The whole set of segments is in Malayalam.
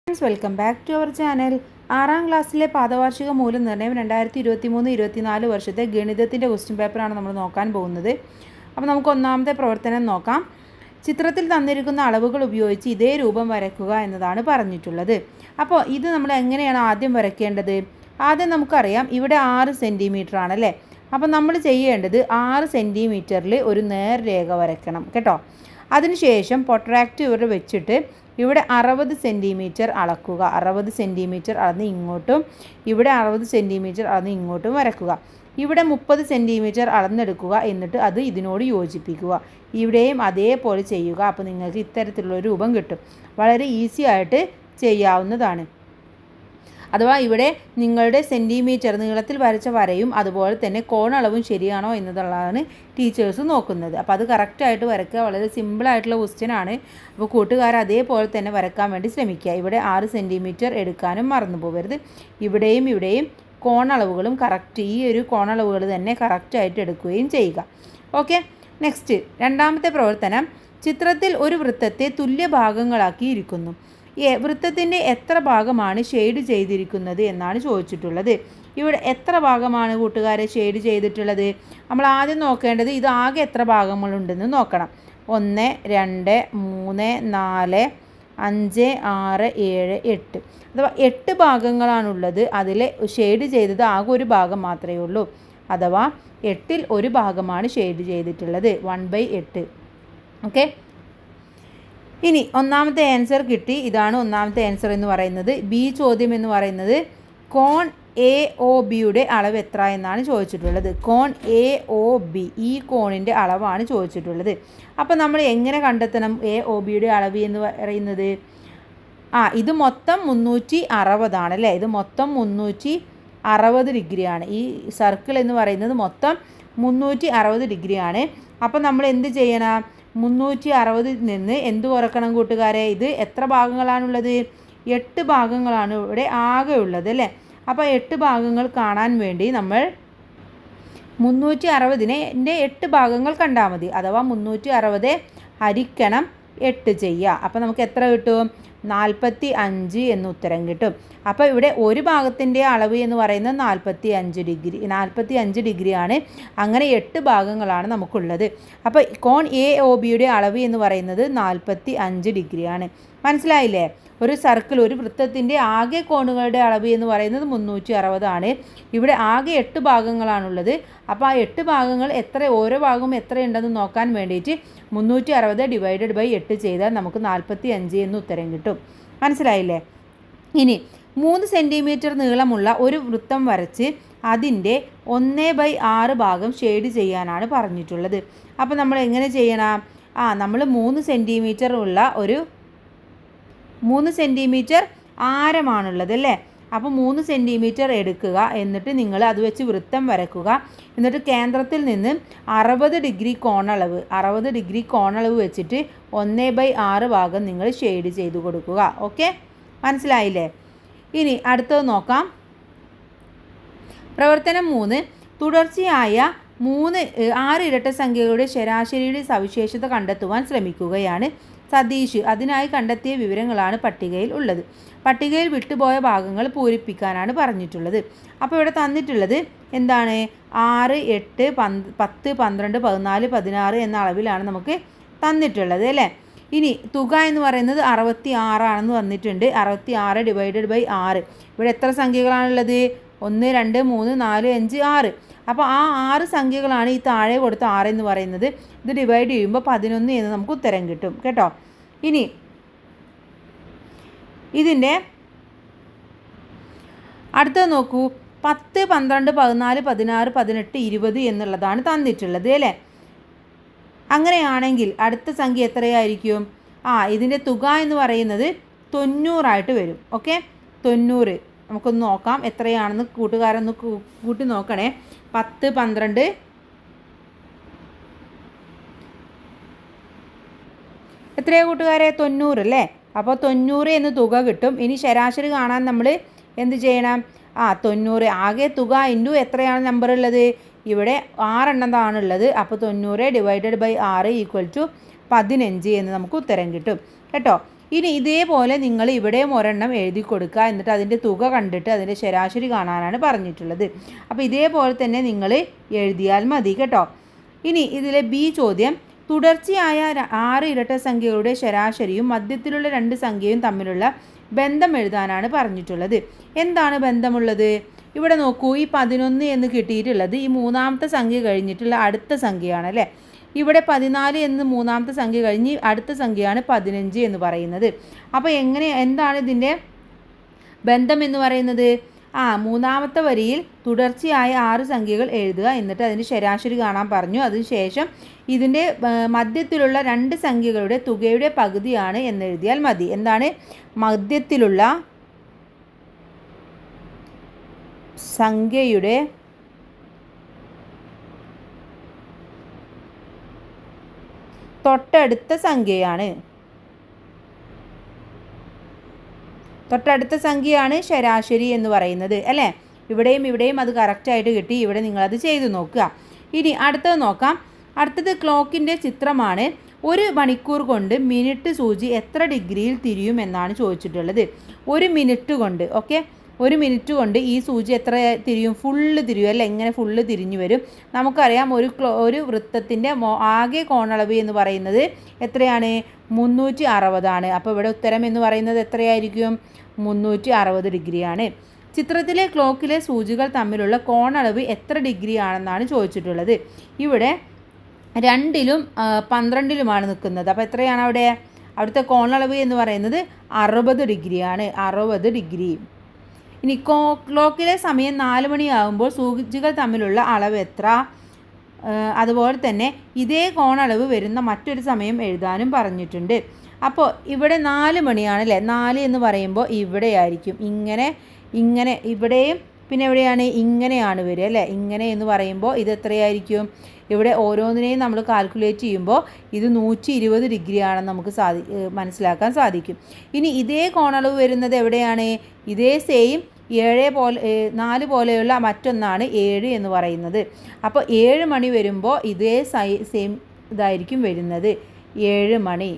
Friends, welcome back to our channel. 6ാം ക്ലാസ്സിലെ പാദവാർഷിക മൂല്യനിർണ്ണയം 2023-24 വർഷത്തെ ഗണിതത്തിൻ്റെ ക്വസ്റ്റ്യൻ പേപ്പറാണ് നമ്മൾ നോക്കാൻ പോകുന്നത്. അപ്പോൾ നമുക്ക് ഒന്നാമത്തെ പ്രവർത്തനം നോക്കാം. ചിത്രത്തിൽ തന്നിരിക്കുന്ന അളവുകൾ ഉപയോഗിച്ച് ഇതേ രൂപം വരയ്ക്കുക എന്നതാണ് പറഞ്ഞിട്ടുള്ളത്. അപ്പോൾ ഇത് നമ്മൾ എങ്ങനെയാണ് ആദ്യം വരയ്ക്കേണ്ടത്? ആദ്യം നമുക്കറിയാം ഇവിടെ 6 സെൻറ്റിമീറ്റർ ആണല്ലേ. അപ്പോൾ നമ്മൾ ചെയ്യേണ്ടത് 6 സെൻറ്റിമീറ്ററിൽ ഒരു നേർരേഖ വരയ്ക്കണം കേട്ടോ. അതിനുശേഷം പ്രൊട്രാക്റ്റർ വെച്ചിട്ട് ഇവിടെ 60 സെൻറ്റിമീറ്റർ അളക്കുക. 60 സെൻറ്റിമീറ്റർ അളന്ന് ഇങ്ങോട്ടും, ഇവിടെ 60 സെൻറ്റിമീറ്റർ അളന്ന് ഇങ്ങോട്ടും വരക്കുക. ഇവിടെ 30 സെൻറ്റിമീറ്റർ അളന്നെടുക്കുക. എന്നിട്ട് അത് ഇതിനോട് യോജിപ്പിക്കുക. ഇവിടെയും അതേപോലെ ചെയ്യുക. അപ്പോൾ നിങ്ങൾക്ക് ഇത്തരത്തിലുള്ള രൂപം കിട്ടും. വളരെ ഈസി ആയിട്ട് ചെയ്യാവുന്നതാണ്. അഥവാ ഇവിടെ നിങ്ങളുടെ സെൻറ്റിമീറ്റർ നീളത്തിൽ വരച്ച വരയും അതുപോലെ തന്നെ കോണളവും ശരിയാണോ എന്നതുള്ളതാണ് ടീച്ചേഴ്സ് നോക്കുന്നത്. അപ്പോൾ അത് കറക്റ്റായിട്ട് വരയ്ക്കുക. വളരെ സിമ്പിളായിട്ടുള്ള ക്വസ്റ്റ്യൻ ആണ്. അപ്പോൾ കൂട്ടുകാർ അതേപോലെ തന്നെ വരയ്ക്കാൻ വേണ്ടി ശ്രമിക്കുക. ഇവിടെ 6 സെൻറ്റിമീറ്റർ എടുക്കാനും മറന്നു പോകരുത്. ഇവിടെയും കോണളവുകളും കറക്റ്റ്, ഈ ഒരു കോണളവുകൾ തന്നെ കറക്റ്റായിട്ട് എടുക്കുകയും ചെയ്യുക. ഓക്കെ, നെക്സ്റ്റ് രണ്ടാമത്തെ പ്രവർത്തനം. ചിത്രത്തിൽ ഒരു വൃത്തത്തെ തുല്യ ഭാഗങ്ങളാക്കി ഇരിക്കുന്നു. വൃത്തത്തിൻ്റെ എത്ര ഭാഗമാണ് ഷെയ്ഡ് ചെയ്തിരിക്കുന്നത് എന്നാണ് ചോദിച്ചിട്ടുള്ളത്. ഇവിടെ എത്ര ഭാഗമാണ് കൂട്ടുകാരെ ഷെയ്ഡ് ചെയ്തിട്ടുള്ളത്? നമ്മൾ ആദ്യം നോക്കേണ്ടത് ഇത് ആകെ എത്ര ഭാഗങ്ങളുണ്ടെന്ന് നോക്കണം. 1, 2, 3, 4, 5, 6, 7, 8. അഥവാ 8 ഭാഗങ്ങളാണുള്ളത്. അതിൽ ഷെയ്ഡ് ചെയ്തത് ആകെ ഒരു ഭാഗം മാത്രമേ ഉള്ളൂ. അഥവാ 8ൽ ഒരു ഭാഗമാണ് ഷെയ്ഡ് ചെയ്തിട്ടുള്ളത്, 1/8. ഓക്കെ, ഇനി ഒന്നാമത്തെ ആൻസർ കിട്ടി. ഇതാണ് ഒന്നാമത്തെ ആൻസർ എന്ന് പറയുന്നത്. ബി ചോദ്യം എന്ന് പറയുന്നത് കോൺ എ ഒ ബിയുടെ അളവ് എത്ര എന്നാണ് ചോദിച്ചിട്ടുള്ളത്. കോൺ എ ഒ ബി, ഈ കോണിൻ്റെ അളവാണ് ചോദിച്ചിട്ടുള്ളത്. അപ്പോൾ നമ്മൾ എങ്ങനെ കണ്ടെത്തണം എ ഒ ബിയുടെ അളവ് എന്ന് പറയുന്നത്? ഇത് മൊത്തം 360 ആണല്ലേ. ഇത് മൊത്തം 360 ഡിഗ്രിയാണ്. ഈ സർക്കിൾ എന്ന് പറയുന്നത് മൊത്തം 360 ഡിഗ്രിയാണ്. അപ്പോൾ നമ്മൾ എന്ത് ചെയ്യണം? 360 നിന്ന് എന്ത് കുറക്കണം കൂട്ടുകാരെ? ഇത് എത്ര ഭാഗങ്ങളാണുള്ളത്? 8 ഭാഗങ്ങളാണ് ഇവിടെ ആകെ ഉള്ളത് അല്ലേ. അപ്പോൾ 8 ഭാഗങ്ങൾ കാണാൻ വേണ്ടി നമ്മൾ 360ൻ്റെ 8 ഭാഗങ്ങൾ കണ്ടാൽ മതി. അഥവാ 360 ഹരിക്കണം 8 ചെയ്യുക. അപ്പോൾ നമുക്ക് എത്ര കിട്ടും? 45 എന്ന് ഉത്തരം കിട്ടും. അപ്പോൾ ഇവിടെ ഒരു ഭാഗത്തിൻ്റെ അളവ് എന്ന് പറയുന്നത് 45 ഡിഗ്രിയാണ്. അങ്ങനെ 8 ഭാഗങ്ങളാണ് നമുക്കുള്ളത്. അപ്പോൾ കോൺ എ ഒ ബിയുടെ അളവ് എന്ന് പറയുന്നത് 45 ഡിഗ്രിയാണ്. മനസ്സിലായില്ലേ? ഒരു സർക്കിൾ, ഒരു വൃത്തത്തിൻ്റെ ആകെ കോണുകളുടെ അളവ് എന്ന് പറയുന്നത് 360 ആണ്. ഇവിടെ ആകെ 8 ഭാഗങ്ങളാണുള്ളത്. അപ്പോൾ ആ 8 ഭാഗങ്ങൾ എത്ര, ഓരോ ഭാഗവും എത്രയുണ്ടെന്ന് നോക്കാൻ വേണ്ടിയിട്ട് 360 ÷ 8 ചെയ്താൽ നമുക്ക് 45 എന്ന് ഉത്തരം കിട്ടും. മനസ്സിലായില്ലേ? ഇനി 3 സെൻറ്റിമീറ്റർ നീളമുള്ള ഒരു വൃത്തം വരച്ച് അതിൻ്റെ 1/6 ഭാഗം ഷെയ്ഡ് ചെയ്യാനാണ് പറഞ്ഞിട്ടുള്ളത്. അപ്പോൾ നമ്മൾ എങ്ങനെ ചെയ്യണം? നമ്മൾ 3 സെൻറ്റിമീറ്റർ ഉള്ള ഒരു 3 സെൻറ്റിമീറ്റർ ആരമാണുള്ളത് അല്ലേ. അപ്പോൾ 3 സെൻറ്റിമീറ്റർ എടുക്കുക. എന്നിട്ട് നിങ്ങൾ അത് വെച്ച് വൃത്തം വരയ്ക്കുക. എന്നിട്ട് കേന്ദ്രത്തിൽ നിന്ന് 60 ഡിഗ്രി കോണളവ് വെച്ചിട്ട് 1/6 ഭാഗം നിങ്ങൾ ഷെയ്ഡ് ചെയ്ത് കൊടുക്കുക. ഓക്കെ, മനസ്സിലായില്ലേ? ഇനി അടുത്തത് നോക്കാം. പ്രവർത്തനം 3. തുടർച്ചയായ 6 ഇരട്ട സംഖ്യകളുടെ ശരാശരിയുടെ സവിശേഷത കണ്ടെത്തുവാൻ ശ്രമിക്കുകയാണ് സതീഷ്. അതിനായി കണ്ടെത്തിയ വിവരങ്ങളാണ് പട്ടികയിൽ ഉള്ളത്. പട്ടികയിൽ വിട്ടുപോയ ഭാഗങ്ങൾ പൂരിപ്പിക്കാനാണ് പറഞ്ഞിട്ടുള്ളത്. അപ്പോൾ ഇവിടെ തന്നിട്ടുള്ളത് എന്താണ്? 6, 8, 10, 12, 14, 16 എന്ന അളവിലാണ് നമുക്ക് തന്നിട്ടുള്ളത് അല്ലേ. ഇനി തുക എന്ന് പറയുന്നത് 66 ആണെന്ന് വന്നിട്ടുണ്ട്. 66 ÷ 6. ഇവിടെ എത്ര സംഖ്യകളാണുള്ളത്? 1, 2, 3, 4, 5, 6. അപ്പോൾ ആ 6 സംഖ്യകളാണ് ഈ താഴെ കൊടുത്ത 6 എന്ന് പറയുന്നത്. ഇത് ഡിവൈഡ് ചെയ്യുമ്പോൾ 11 എന്ന് നമുക്ക് ഉത്തരം കിട്ടും കേട്ടോ. ഇനി ഇതിൻ്റെ അടുത്തത് നോക്കൂ. 10, 12, 14, 16, 18, 20 എന്നുള്ളതാണ് തന്നിട്ടുള്ളത് അല്ലേ. അങ്ങനെയാണെങ്കിൽ അടുത്ത സംഖ്യ എത്രയായിരിക്കും? ഇതിൻ്റെ തുക എന്ന് പറയുന്നത് 90 വരും. ഓക്കെ, 90. നമുക്കൊന്ന് നോക്കാം എത്രയാണെന്ന്. കൂട്ടുകാരൊന്ന് കൂട്ടി നോക്കണേ. 10, 12, എത്രയാണ് കൂട്ടുകാരെ? 90 അല്ലേ. അപ്പോൾ 90 എന്ന് തുക കിട്ടും. ഇനി ശരാശരി കാണാൻ നമ്മൾ എന്ത് ചെയ്യണം? 90 ആകെ തുക ഇൻറ്റു എത്രയാണ് നമ്പർ ഉള്ളത്? ഇവിടെ 6 എണ്ണതാണുള്ളത്. അപ്പോൾ 90 ÷ 6 = 15 എന്ന് നമുക്ക് ഉത്തരം കിട്ടും കേട്ടോ. ഇനി ഇതേപോലെ നിങ്ങൾ ഇവിടെയും ഒരെണ്ണം എഴുതി കൊടുക്കുക. എന്നിട്ട് അതിൻ്റെ തുക കണ്ടിട്ട് അതിൻ്റെ ശരാശരി കാണാനാണ് പറഞ്ഞിട്ടുള്ളത്. അപ്പോൾ ഇതേപോലെ തന്നെ നിങ്ങൾ എഴുതിയാൽ മതി കേട്ടോ. ഇനി ഇതിലെ ബി ചോദ്യം, തുടർച്ചയായ 6 ഇരട്ട സംഖ്യകളുടെ ശരാശരിയും മധ്യത്തിലുള്ള 2 സംഖ്യയും തമ്മിലുള്ള ബന്ധം എഴുതാനാണ് പറഞ്ഞിട്ടുള്ളത്. എന്താണ് ബന്ധമുള്ളത്? ഇവിടെ നോക്കൂ, ഈ 11 എന്ന് കിട്ടിയിട്ടുള്ളത് ഈ മൂന്നാമത്തെ സംഖ്യ കഴിഞ്ഞിട്ടുള്ള അടുത്ത സംഖ്യയാണ് അല്ലേ. ഇവിടെ 14 എന്ന് മൂന്നാമത്തെ സംഖ്യ കഴിഞ്ഞ് അടുത്ത സംഖ്യയാണ് 15 എന്ന് പറയുന്നത്. അപ്പോൾ എന്താണ് ഇതിൻ്റെ ബന്ധം എന്ന് പറയുന്നത്? മൂന്നാമത്തെ വരിയിൽ തുടർച്ചയായ 6 സംഖ്യകൾ എഴുതുക, എന്നിട്ട് അതിൻ്റെ ശരാശരി കാണാൻ പറഞ്ഞു. അതിനുശേഷം ഇതിൻ്റെ മധ്യത്തിലുള്ള 2 സംഖ്യകളുടെ തുകയുടെ പകുതിയാണ് എന്നെഴുതിയാൽ മതി. എന്താണ് മധ്യത്തിലുള്ള സംഖ്യയുടെ തൊട്ടടുത്ത സംഖ്യയാണ് ശരാശരി എന്ന് പറയുന്നത് അല്ലേ. ഇവിടെയും അത് കറക്റ്റായിട്ട് കിട്ടി. ഇവിടെ നിങ്ങളത് ചെയ്തു നോക്കുക. ഇനി അടുത്തത് നോക്കാം. അടുത്തത് ക്ലോക്കിൻ്റെ ചിത്രമാണ്. 1 മണിക്കൂർ കൊണ്ട് മിനിറ്റ് സൂചി എത്ര ഡിഗ്രിയിൽ തിരിയും എന്നാണ് ചോദിച്ചിട്ടുള്ളത്. 1 മിനിറ്റ് കൊണ്ട് 1 മിനിറ്റ് കൊണ്ട് ഈ സൂചി എത്ര തിരിയും? ഫുള്ള് തിരിയും അല്ലേ. ഇങ്ങനെ ഫുള്ള് തിരിഞ്ഞു വരും. നമുക്കറിയാം ഒരു വൃത്തത്തിൻ്റെ ആകെ കോണളവ് എന്ന് പറയുന്നത് എത്രയാണ്? 360 ആണ്. അപ്പോൾ ഇവിടെ ഉത്തരം എന്ന് പറയുന്നത് എത്രയായിരിക്കും? 360 ഡിഗ്രിയാണ്. ചിത്രത്തിലെ ക്ലോക്കിലെ സൂചികൾ തമ്മിലുള്ള കോണളവ് എത്ര ഡിഗ്രി ആണെന്നാണ് ചോദിച്ചിട്ടുള്ളത്. ഇവിടെ 2ലും 12ലുമാണ് നിൽക്കുന്നത്. അപ്പോൾ എത്രയാണ് അവിടുത്തെ കോണളവ് എന്ന് പറയുന്നത് 60 ഡിഗ്രിയാണ്. 60 ഡിഗ്രി. ഇനി ക്ലോക്കിലെ സമയം 4 മണിയാകുമ്പോൾ സൂചികൾ തമ്മിലുള്ള അളവ് എത്ര? അതുപോലെ തന്നെ ഇതേ കോണളവ് വരുന്ന മറ്റൊരു സമയം എഴുതാനും പറഞ്ഞിട്ടുണ്ട്. അപ്പോൾ ഇവിടെ 4 മണിയാണ് അല്ലേ. 4 എന്ന് പറയുമ്പോൾ ഇവിടെയായിരിക്കും. ഇങ്ങനെ ഇവിടെയും പിന്നെ എവിടെയാണ്? ഇങ്ങനെയാണ് വരിക അല്ലേ. ഇങ്ങനെ എന്ന് പറയുമ്പോൾ ഇത് എത്രയായിരിക്കും? ഇവിടെ ഓരോന്നിനെയും നമ്മൾ കാൽക്കുലേറ്റ് ചെയ്യുമ്പോൾ ഇത് 120 ഡിഗ്രി ആണെന്ന് നമുക്ക് മനസ്സിലാക്കാൻ സാധിക്കും. ഇനി ഇതേ കോണളവ് വരുന്നത് എവിടെയാണ്? ഇതേ സെയിം 4 പോലെയുള്ള മറ്റൊന്നാണ് 7 എന്ന് പറയുന്നത്. അപ്പോൾ 7 മണി വരുമ്പോൾ ഇതേ സെയിം ഇതായിരിക്കും വരുന്നത്, 7 മണി.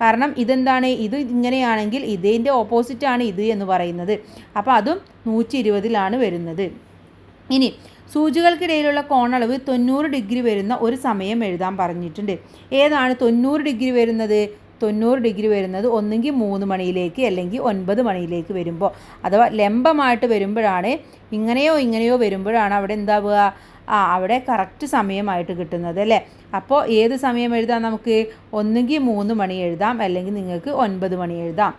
കാരണം ഇതെന്താണ്? ഇത് ഇങ്ങനെയാണെങ്കിൽ ഇതിൻ്റെ ഓപ്പോസിറ്റാണ് ഇത് എന്ന് പറയുന്നത്. അപ്പോൾ അതും 120ലാണ് വരുന്നത്. ഇനി സൂചികൾക്കിടയിലുള്ള കോണളവ് 90 ഡിഗ്രി വരുന്ന ഒരു സമയം എഴുതാൻ പറഞ്ഞിട്ടുണ്ട്. ഏതാണ് 90 ഡിഗ്രി വരുന്നത്? 90 ഡിഗ്രി വരുന്നത് ഒന്നെങ്കിൽ 3 മണിയിലേക്ക് അല്ലെങ്കിൽ 9 മണിയിലേക്ക് വരുമ്പോൾ, അഥവാ ലംബമായിട്ട് വരുമ്പോഴാണ്. ഇങ്ങനെയോ വരുമ്പോഴാണ് അവിടെ എന്താവുക? അവിടെ കറക്റ്റ് സമയമായിട്ട് കിട്ടുന്നത് അല്ലേ. അപ്പോൾ ഏത് സമയം എഴുതാം നമുക്ക്? ഒന്നുകിൽ 3 മണി എഴുതാം, അല്ലെങ്കിൽ നിങ്ങൾക്ക് 9 മണി എഴുതാം.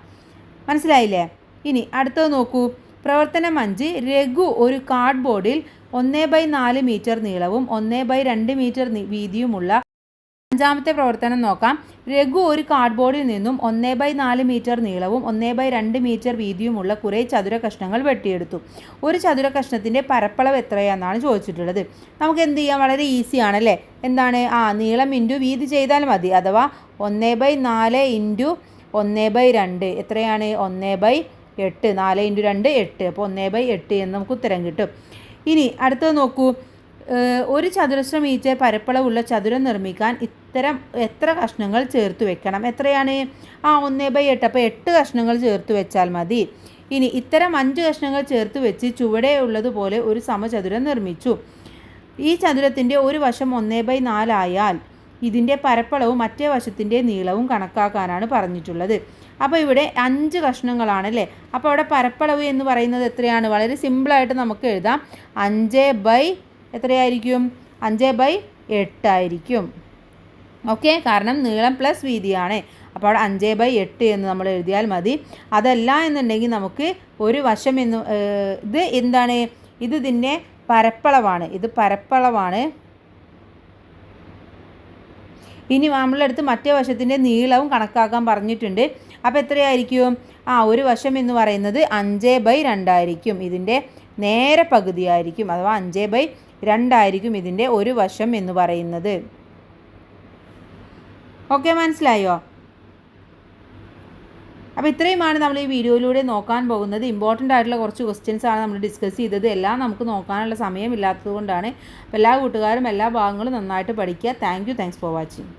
മനസ്സിലായില്ലേ? ഇനി അടുത്തത് നോക്കൂ. പ്രവർത്തനം 5. രഘു ഒരു കാർഡ് ബോർഡിൽ 1/4 മീറ്റർ നീളവും 1/2 മീറ്റർ വീതിയുമുള്ള. അഞ്ചാമത്തെ പ്രവർത്തനം നോക്കാം. രഘു ഒരു കാർഡ് ബോർഡിൽ നിന്നും 1/4 മീറ്റർ നീളവും 1/2 മീറ്റർ വീതിയുമുള്ള കുറേ ചതുര കഷ്ണങ്ങൾ വെട്ടിയെടുത്തു. ഒരു ചതുര കഷ്ണത്തിൻ്റെ പരപ്പളവ് എത്രയാണെന്നാണ് ചോദിച്ചിട്ടുള്ളത്. നമുക്ക് എന്ത് ചെയ്യാം? വളരെ ഈസി ആണല്ലേ. എന്താണ്? നീളം ഇൻറ്റു വീതി ചെയ്താൽ മതി. അഥവാ 1/4 ഇൻറ്റു 1/2 എത്രയാണ്? 1/8. 4 ഇൻറ്റു 2 8. അപ്പോൾ 1/8 എന്ന് നമുക്ക് ഉത്തരം കിട്ടും. ഇനി അടുത്തത് നോക്കൂ. ഒരു ചതുരശ്ര മീറ്റർ പരപ്പളവുള്ള ചതുരം നിർമ്മിക്കാൻ എത്ര കഷ്ണങ്ങൾ ചേർത്ത് വെക്കണം? എത്രയാണ്? 1/8. അപ്പോൾ 8 കഷ്ണങ്ങൾ ചേർത്ത് വെച്ചാൽ മതി. ഇനി ഇത്തരം 5 കഷ്ണങ്ങൾ ചേർത്ത് വെച്ച് ചുവടെ ഉള്ളതുപോലെ ഒരു സമചതുരം നിർമ്മിച്ചു. ഈ ചതുരത്തിൻ്റെ ഒരു വശം 1/4 ആയാൽ ഇതിൻ്റെ പരപ്പളവും മറ്റേ വശത്തിൻ്റെ നീളവും കണക്കാക്കാനാണ് പറഞ്ഞിട്ടുള്ളത്. അപ്പോൾ ഇവിടെ 5 കഷ്ണങ്ങളാണ് അല്ലേ. അപ്പോൾ അവിടെ പരപ്പളവ് എന്ന് പറയുന്നത് എത്രയാണ്? വളരെ സിമ്പിളായിട്ട് നമുക്ക് എഴുതാം. 5/8 എത്രയായിരിക്കും? 5/8 ആയിരിക്കും. കാരണം നീളം പ്ലസ് വീതിയാണ്. അപ്പോൾ അവിടെ 5/8 എന്ന് നമ്മൾ എഴുതിയാൽ മതി. അതല്ല എന്നുണ്ടെങ്കിൽ നമുക്ക് ഒരു വശം ഇത് എന്താണ്? ഇതിൻ്റെ പരപ്പളവാണ്. ഇത് പരപ്പളവാണ്. ഇനി നമ്മളെടുത്ത് മറ്റേ വശത്തിൻ്റെ നീളവും കണക്കാക്കാൻ പറഞ്ഞിട്ടുണ്ട്. അപ്പോൾ എത്രയായിരിക്കും? ഒരു വശം എന്ന് പറയുന്നത് 5/2 ആയിരിക്കും. ഇതിൻ്റെ നേരെ പകുതിയായിരിക്കും. അഥവാ 5/2 ആയിരിക്കും ഇതിൻ്റെ ഒരു വശം എന്ന് പറയുന്നത്. മനസ്സിലായോ? അപ്പോൾ ഇത്രയുമാണ് നമ്മൾ ഈ വീഡിയോയിലൂടെ നോക്കാൻ പോകുന്നത്. ഇമ്പോർട്ടൻ്റ് ആയിട്ടുള്ള കുറച്ച് ക്വസ്റ്റ്യൻസ് ആണ് നമ്മൾ ഡിസ്കസ് ചെയ്തത്. എല്ലാം നമുക്ക് നോക്കാനുള്ള സമയമില്ലാത്തത് കൊണ്ടാണ്. അപ്പോൾ എല്ലാ കൂട്ടുകാരും എല്ലാ ഭാഗങ്ങളും നന്നായിട്ട് പഠിക്കുക. Thanks for watching.